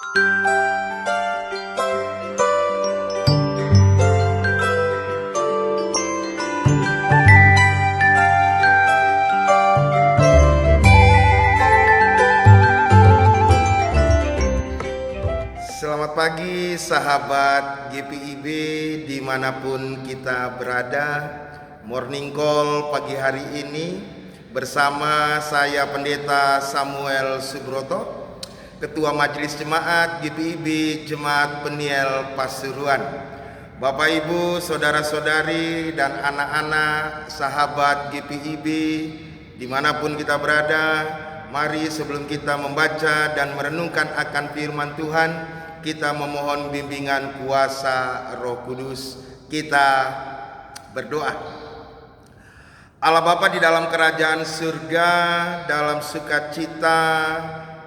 Selamat pagi sahabat GPIB dimanapun kita berada. Morning Call pagi hari ini bersama saya Pendeta Samuel Subroto, Ketua Majelis Jemaat GPIB Jemaat Peniel Pasuruan. Bapak Ibu, saudara-saudari dan anak-anak sahabat GPIB dimanapun kita berada, mari sebelum kita membaca dan merenungkan akan firman Tuhan, kita memohon bimbingan kuasa Roh Kudus. Kita berdoa. Allah Bapa di dalam kerajaan surga, dalam sukacita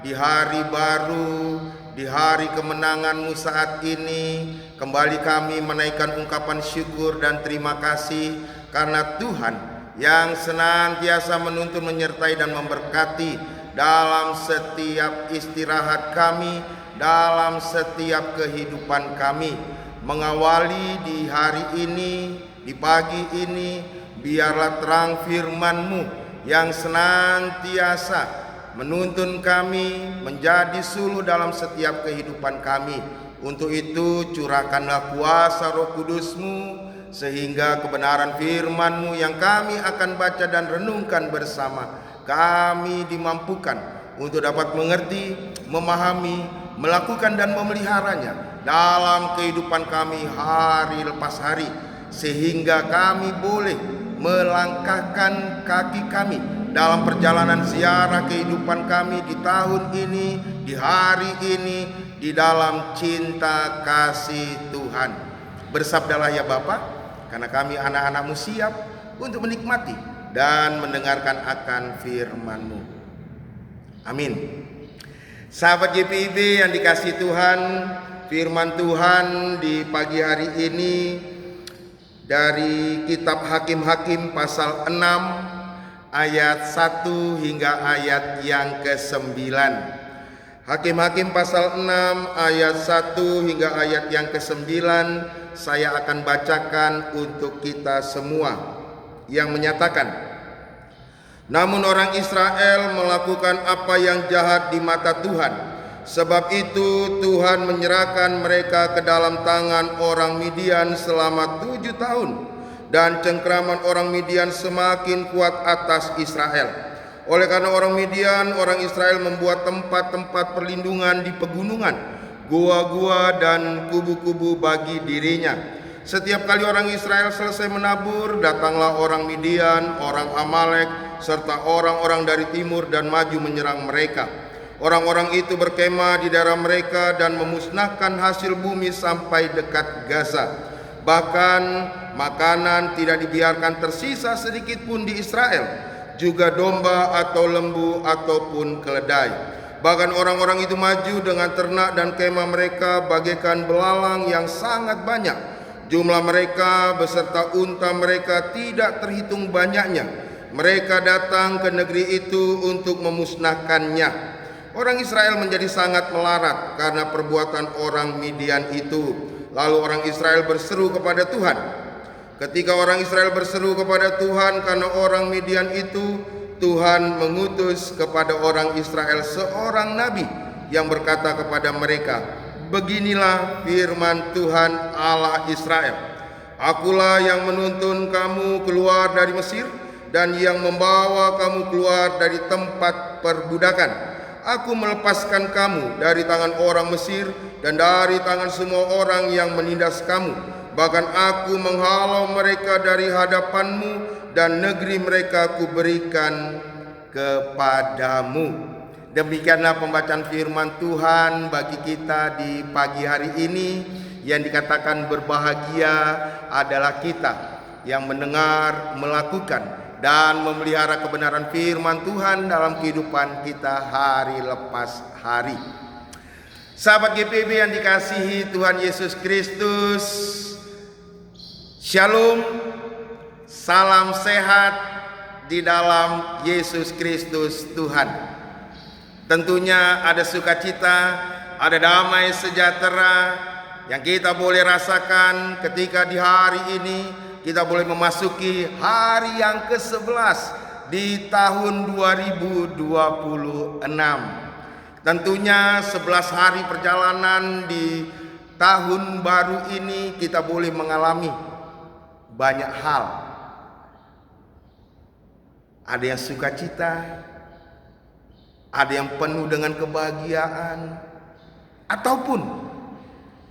di hari baru, di hari kemenangan-Mu saat ini, kembali kami menaikkan ungkapan syukur dan terima kasih karena Tuhan yang senantiasa menuntun, menyertai dan memberkati dalam setiap istirahat kami, dalam setiap kehidupan kami. Mengawali di hari ini, di pagi ini, biarlah terang firman-Mu yang senantiasa menuntun kami menjadi suluh dalam setiap kehidupan kami. Untuk itu curahkanlah kuasa Roh Kudus-Mu, sehingga kebenaran firman-Mu yang kami akan baca dan renungkan bersama, kami dimampukan untuk dapat mengerti, memahami, melakukan dan memeliharanya dalam kehidupan kami hari lepas hari, sehingga kami boleh melangkahkan kaki kami dalam perjalanan ziarah kehidupan kami di tahun ini, di hari ini, di dalam cinta kasih Tuhan. Bersabdalah ya Bapa, karena kami anak-anak-Mu siap untuk menikmati dan mendengarkan akan firman-Mu. Amin. Sahabat GPIB yang dikasihi Tuhan, firman Tuhan di pagi hari ini dari kitab Hakim-Hakim pasal 6 ayat 1 hingga ayat yang ke-9. Hakim-Hakim pasal 6 ayat 1 hingga ayat yang ke-9 saya akan bacakan untuk kita semua, yang menyatakan, namun orang Israel melakukan apa yang jahat di mata Tuhan. Sebab itu Tuhan menyerahkan mereka ke dalam tangan orang Midian selama 7 tahun. Dan cengkraman orang Midian semakin kuat atas Israel. Oleh karena orang Midian, orang Israel membuat tempat-tempat perlindungan di pegunungan, gua-gua dan kubu-kubu bagi dirinya. Setiap kali orang Israel selesai menabur, datanglah orang Midian, orang Amalek, serta orang-orang dari timur dan maju menyerang mereka. Orang-orang itu berkemah di daerah mereka dan memusnahkan hasil bumi sampai dekat Gaza. Bahkan makanan tidak dibiarkan tersisa sedikit pun di Israel, juga domba atau lembu ataupun keledai. Bahkan orang-orang itu maju dengan ternak dan kemah mereka bagaikan belalang yang sangat banyak. Jumlah mereka beserta unta mereka tidak terhitung banyaknya. Mereka datang ke negeri itu untuk memusnahkannya. Orang Israel menjadi sangat melarat karena perbuatan orang Midian itu. Lalu orang Israel berseru kepada Tuhan. Ketika orang Israel berseru kepada Tuhan karena orang Midian itu, Tuhan mengutus kepada orang Israel seorang nabi yang berkata kepada mereka, beginilah firman Tuhan Allah Israel. Akulah yang menuntun kamu keluar dari Mesir dan yang membawa kamu keluar dari tempat perbudakan. Aku melepaskan kamu dari tangan orang Mesir dan dari tangan semua orang yang menindas kamu. Bahkan aku menghalau mereka dari hadapanmu dan negeri mereka kuberikan kepadamu. Demikianlah pembacaan firman Tuhan bagi kita di pagi hari ini, yang dikatakan berbahagia adalah kita yang mendengar, melakukan dan memelihara kebenaran firman Tuhan dalam kehidupan kita hari lepas hari. Sahabat GPIB yang dikasihi Tuhan Yesus Kristus, Shalom, salam sehat di dalam Yesus Kristus Tuhan. Tentunya ada sukacita ada damai sejahtera yang kita boleh rasakan ketika di hari ini kita boleh memasuki hari yang ke-11 di tahun 2026. Tentunya 11 hari perjalanan di tahun baru ini kita boleh mengalami banyak hal. Ada yang sukacita, ada yang penuh dengan kebahagiaan, ataupun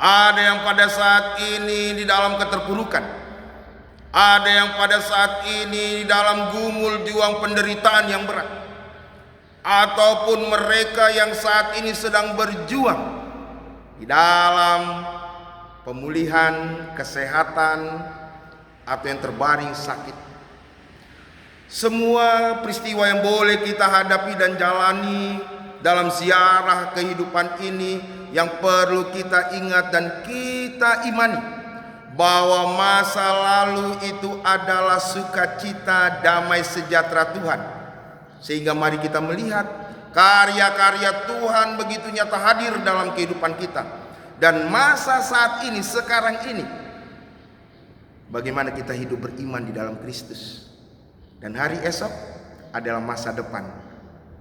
ada yang pada saat ini di dalam keterpurukan, ada yang pada saat ini di dalam gumul juang penderitaan yang berat, ataupun mereka yang saat ini sedang berjuang di dalam pemulihan kesehatan atau yang terbaring sakit. Semua peristiwa yang boleh kita hadapi dan jalani dalam ziarah kehidupan ini yang perlu kita ingat dan kita imani bahwa masa lalu itu adalah sukacita damai sejahtera Tuhan. Sehingga mari kita melihat karya-karya Tuhan begitu nyata hadir dalam kehidupan kita. Dan masa saat ini, sekarang ini, bagaimana kita hidup beriman di dalam Kristus. Dan hari esok adalah masa depan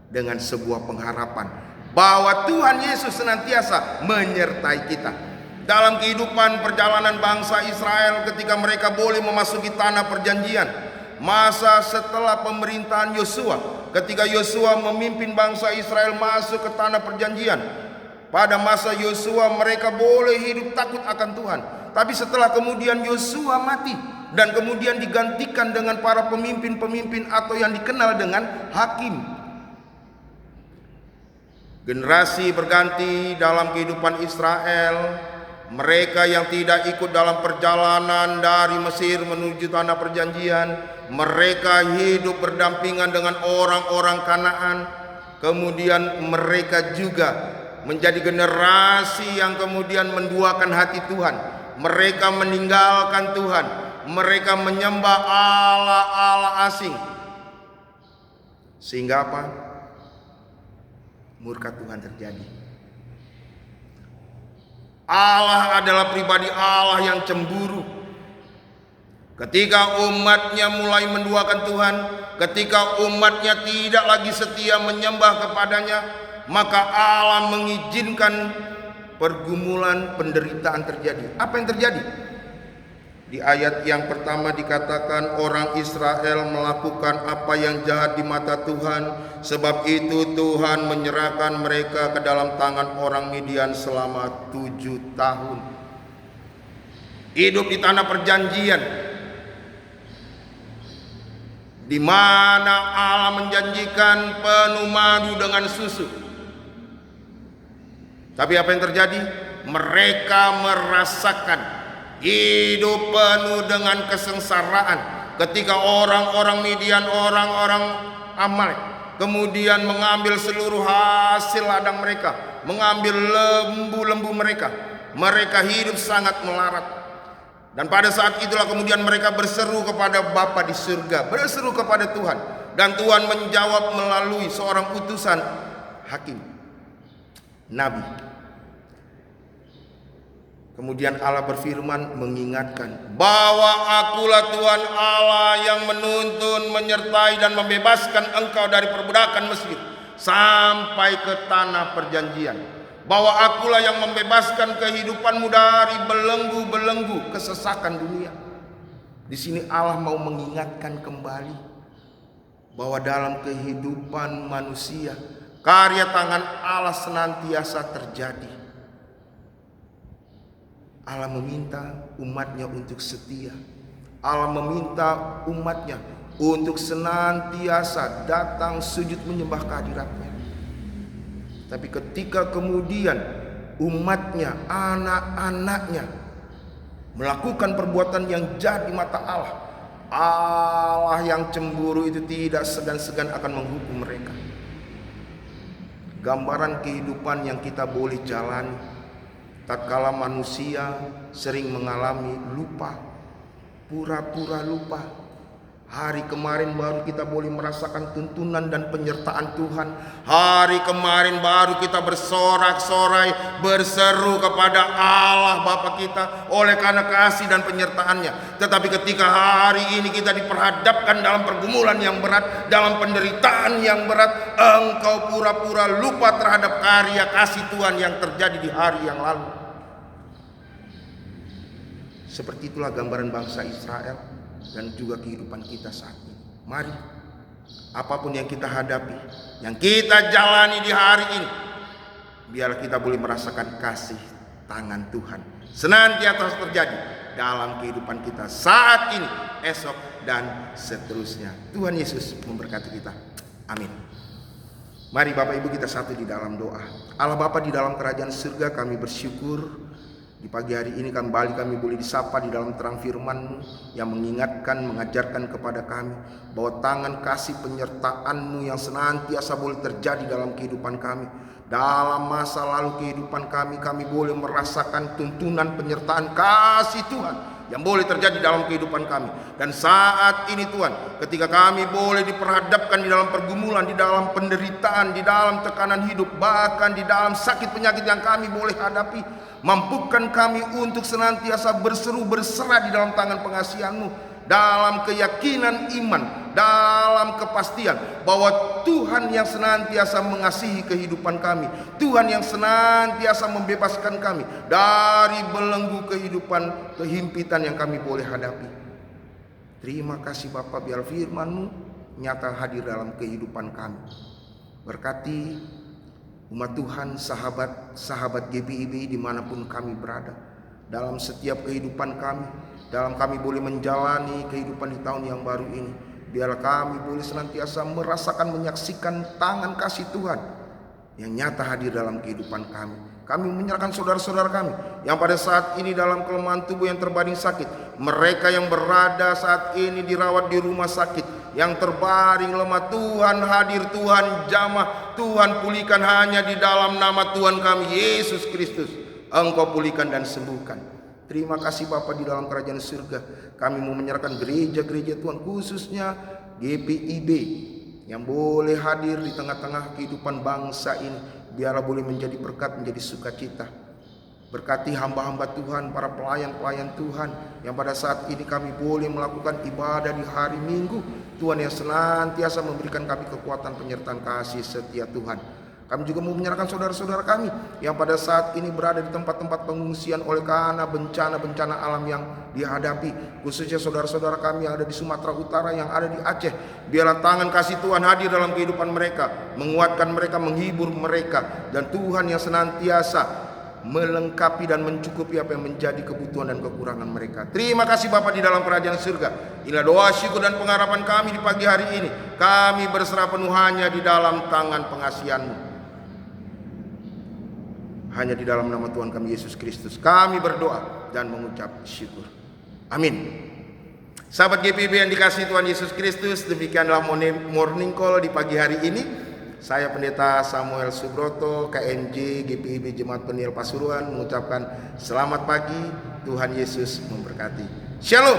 dengan sebuah pengharapan bahwa Tuhan Yesus senantiasa menyertai kita. Dalam kehidupan perjalanan bangsa Israel ketika mereka boleh memasuki tanah perjanjian, masa setelah pemerintahan Yosua, ketika Yosua memimpin bangsa Israel masuk ke tanah perjanjian, pada masa Yosua mereka boleh hidup takut akan Tuhan. Tapi setelah kemudian Yosua mati dan kemudian digantikan dengan para pemimpin-pemimpin atau yang dikenal dengan hakim. Generasi berganti dalam kehidupan Israel. Mereka yang tidak ikut dalam perjalanan dari Mesir menuju tanah perjanjian, mereka hidup berdampingan dengan orang-orang Kanaan. Kemudian mereka juga menjadi generasi yang kemudian menduakan hati Tuhan. Mereka meninggalkan Tuhan. Mereka menyembah Allah-Allah asing. Sehingga apa? Murka Tuhan terjadi. Allah adalah pribadi Allah yang cemburu. Ketika umatnya mulai menduakan Tuhan, ketika umatnya tidak lagi setia menyembah kepadanya, maka Allah mengizinkan pergumulan, penderitaan terjadi. Apa yang terjadi? Di ayat yang pertama dikatakan orang Israel melakukan apa yang jahat di mata Tuhan. Sebab itu Tuhan menyerahkan mereka ke dalam tangan orang Midian selama 7 tahun. Hidup di tanah perjanjian, di mana Allah menjanjikan penuh madu dengan susu. Tapi apa yang terjadi? Mereka merasakan hidup penuh dengan kesengsaraan ketika orang-orang Midian, orang-orang Amalek kemudian mengambil seluruh hasil ladang mereka, mengambil lembu-lembu mereka. Mereka hidup sangat melarat. Dan pada saat itulah kemudian mereka berseru kepada Bapa di surga, berseru kepada Tuhan. Dan Tuhan menjawab melalui seorang utusan hakim, nabi. Kemudian Allah berfirman mengingatkan bahwa akulah Tuhan Allah yang menuntun, menyertai dan membebaskan engkau dari perbudakan Mesir sampai ke tanah perjanjian. Bahwa akulah yang membebaskan kehidupanmu dari belenggu-belenggu kesesakan dunia. Di sini Allah mau mengingatkan kembali bahwa dalam kehidupan manusia karya tangan Allah senantiasa terjadi. Allah meminta umatnya untuk setia. Allah meminta umatnya untuk senantiasa datang sujud menyembah kehadiratnya. Tapi ketika kemudian umatnya, anak-anaknya melakukan perbuatan yang jahat di mata Allah, Allah yang cemburu itu tidak segan-segan akan menghukum mereka. Gambaran kehidupan yang kita boleh jalani tatkala manusia sering mengalami lupa, pura-pura lupa, Hari kemarin baru kita boleh merasakan tuntunan dan penyertaan Tuhan. Hari kemarin baru kita bersorak-sorai, berseru kepada Allah Bapa kita oleh karena kasih dan penyertaannya. Tetapi ketika hari ini kita diperhadapkan dalam pergumulan yang berat, dalam penderitaan yang berat, engkau pura-pura lupa terhadap karya kasih Tuhan yang terjadi di hari yang lalu. Seperti itulah gambaran bangsa Israel dan juga kehidupan kita saat ini. Mari, apapun yang kita hadapi, yang kita jalani di hari ini, biar kita boleh merasakan kasih tangan Tuhan senantiasa terjadi dalam kehidupan kita saat ini, esok, dan seterusnya. Tuhan Yesus memberkati kita. Amin. Mari Bapak Ibu kita satu di dalam doa. Allah Bapa di dalam kerajaan surga, kami bersyukur di pagi hari ini kembali kami boleh disapa di dalam terang firman-Mu yang mengingatkan, mengajarkan kepada kami bahwa tangan kasih penyertaan-Mu yang senantiasa boleh terjadi dalam kehidupan kami. Dalam masa lalu kehidupan kami, kami boleh merasakan tuntunan penyertaan kasih Tuhan yang boleh terjadi dalam kehidupan kami. Dan saat ini Tuhan, ketika kami boleh diperhadapkan di dalam pergumulan, di dalam penderitaan, di dalam tekanan hidup, bahkan di dalam sakit penyakit yang kami boleh hadapi, mampukan kami untuk senantiasa berseru berserah di dalam tangan pengasihan-Mu, dalam keyakinan iman, dalam kepastian bahwa Tuhan yang senantiasa mengasihi kehidupan kami, Tuhan yang senantiasa membebaskan kami dari belenggu kehidupan kehimpitan yang kami boleh hadapi. Terima kasih Bapa, biar firman-Mu nyata hadir dalam kehidupan kami. Berkati umat Tuhan, sahabat GPIB dimanapun kami berada, dalam setiap kehidupan kami, dalam kami boleh menjalani kehidupan di tahun yang baru ini. Biarlah kami boleh senantiasa merasakan, menyaksikan tangan kasih Tuhan yang nyata hadir dalam kehidupan kami. Kami menyerahkan saudara-saudara kami yang pada saat ini dalam kelemahan tubuh yang terbaring sakit, mereka yang berada saat ini dirawat di rumah sakit, yang terbaring lemah, Tuhan hadir, Tuhan jamah, Tuhan pulihkan hanya di dalam nama Tuhan kami Yesus Kristus. Engkau pulihkan dan sembuhkan. Terima kasih Bapa di dalam kerajaan surga. Kami mau menyerahkan gereja-gereja Tuhan, khususnya GPIB yang boleh hadir di tengah-tengah kehidupan bangsa ini. Biarlah boleh menjadi berkat, menjadi sukacita. Berkati hamba-hamba Tuhan, para pelayan-pelayan Tuhan yang pada saat ini kami boleh melakukan ibadah di hari Minggu. Tuhan yang senantiasa memberikan kami kekuatan, penyertaan kasih setia Tuhan. Kami juga mau menyerahkan saudara-saudara kami yang pada saat ini berada di tempat-tempat pengungsian oleh karena bencana-bencana alam yang dihadapi. Khususnya saudara-saudara kami yang ada di Sumatera Utara, yang ada di Aceh. Biarlah tangan kasih Tuhan hadir dalam kehidupan mereka, menguatkan mereka, menghibur mereka. Dan Tuhan yang senantiasa melengkapi dan mencukupi apa yang menjadi kebutuhan dan kekurangan mereka. Terima kasih Bapa di dalam kerajaan surga. Inilah doa, syukur dan pengharapan kami di pagi hari ini. Kami berserah penuh hanya di dalam tangan pengasihan-Mu. Hanya di dalam nama Tuhan kami Yesus Kristus kami berdoa dan mengucap syukur. Amin. Sahabat GPIB yang dikasihi Tuhan Yesus Kristus, demikianlah morning call di pagi hari ini. Saya Pendeta Samuel Subroto, KMJ GPIB Jemaat Penil Pasuruan, mengucapkan selamat pagi. Tuhan Yesus memberkati. Shalom.